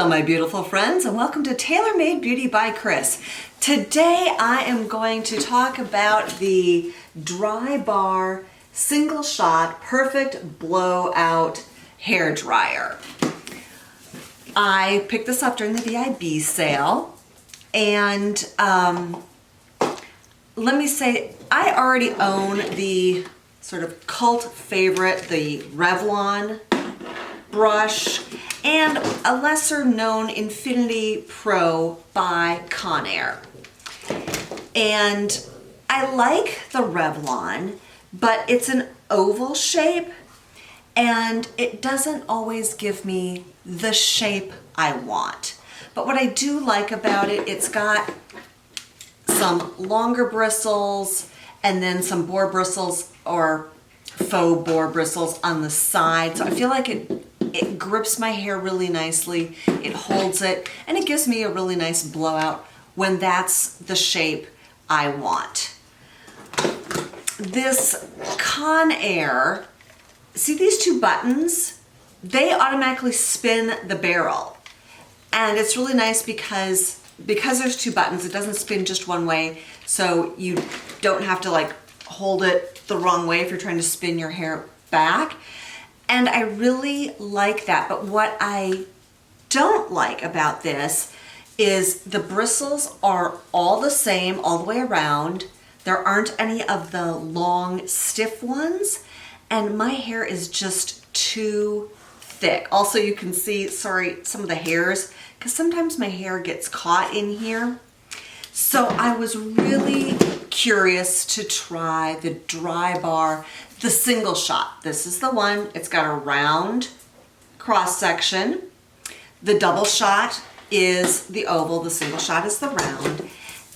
Hello, my beautiful friends, and welcome to Tailor Made Beauty by Kris. Today I am going to talk about the Drybar single shot perfect blowout hair dryer. I picked this up during the VIB sale, and let me say, I already own the sort of cult favorite, the Revlon brush, and a lesser known Infinity Pro by Conair. And I like the Revlon, but it's an oval shape and it doesn't always give me the shape I want. But what I do like about it, it's got some longer bristles and then some boar bristles or faux boar bristles on the side. So I feel like it grips my hair really nicely, it holds it, and it gives me a really nice blowout when that's the shape I want. This Conair, see these two buttons? They automatically spin the barrel. And it's really nice because there's two buttons, it doesn't spin just one way, so you don't have to like hold it the wrong way if you're trying to spin your hair back. And I really like that, but what I don't like about this is the bristles are all the same all the way around. There aren't any of the long, stiff ones, and my hair is just too thick. Also, you can see, sorry, some of the hairs, because sometimes my hair gets caught in here. So I was really curious to try the Drybar, the single shot. This is the one. It's got a round cross section. The double shot is the oval. The single shot is the round.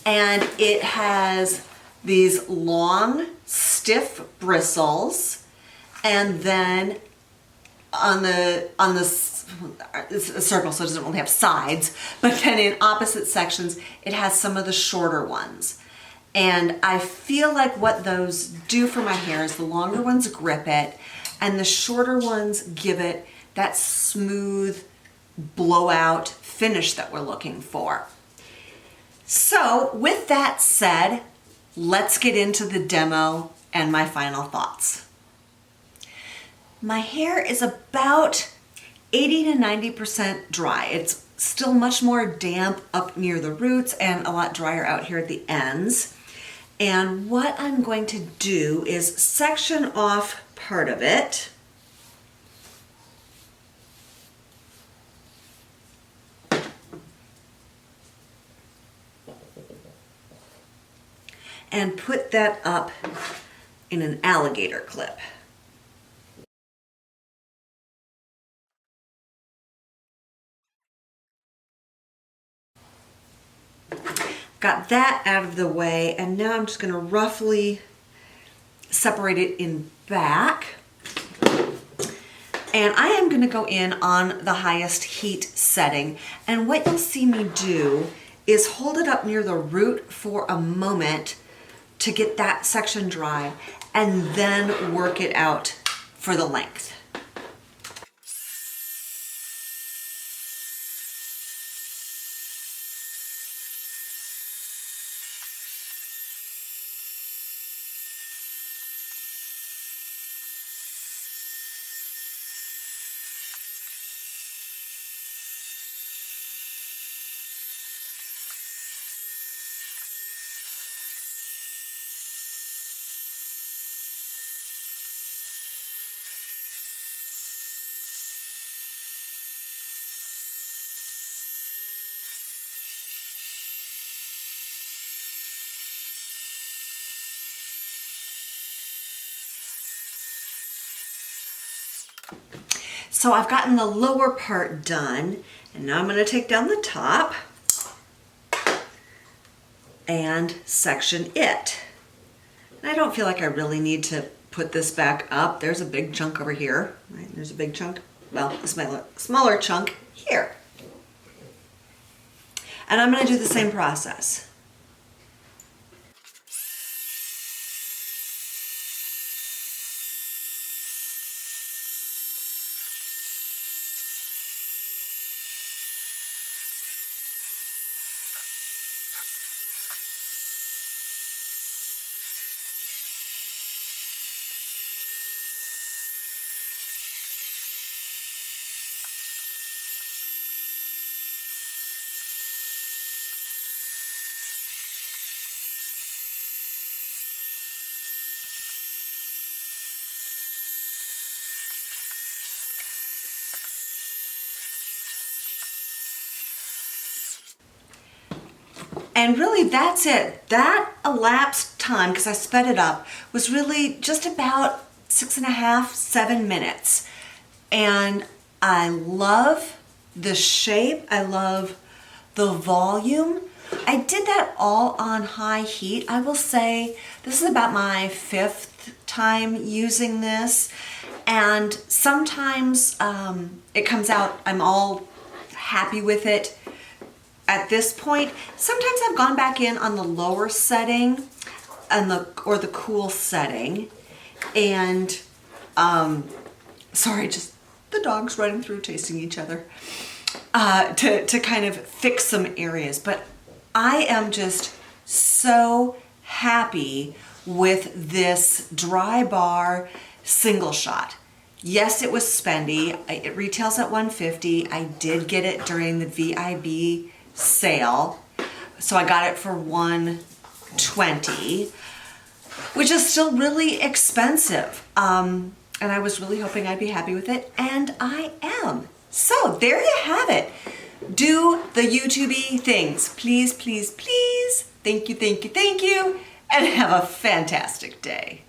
And it has these long, stiff bristles. And then on the it's a circle, so it doesn't really have sides, but then in opposite sections, it has some of the shorter ones. And I feel like what those do for my hair is the longer ones grip it, and the shorter ones give it that smooth blowout finish that we're looking for. So with that said, let's get into the demo and my final thoughts. My hair is about 80 to 90% dry. It's still much more damp up near the roots and a lot drier out here at the ends. And what I'm going to do is section off part of it. And put that up in an alligator clip. Got that out of the way, and now I'm just going to roughly separate it in back. And I am going to go in on the highest heat setting. And what you'll see me do is hold it up near the root for a moment to get that section dry, and then work it out for the length. So I've gotten the lower part done, and now I'm going to take down the top and section it. And I don't feel like I really need to put this back up. There's a big chunk over here, right? There's a big chunk, well, a smaller chunk here. And I'm going to do the same process. And really that's it. That elapsed time, because I sped it up, was really just about 6.5, 7 minutes. And I love the shape. I love the volume. I did that all on high heat. I will say this is about my 5th time using this. And sometimes it comes out, I'm all happy with it. At this point, sometimes I've gone back in on the lower setting and or the cool setting, and sorry, just the dogs running through chasing each other, to kind of fix some areas. But I am just so happy with this Drybar single shot. Yes, it was spendy. It retails at $150. I did get it during the VIB sale, so I got it for $120, which is still really expensive, and I was really hoping I'd be happy with it, and I am. So there you have it. Do the YouTube-y things, please, please, please. Thank you, thank you, thank you, and have a fantastic day.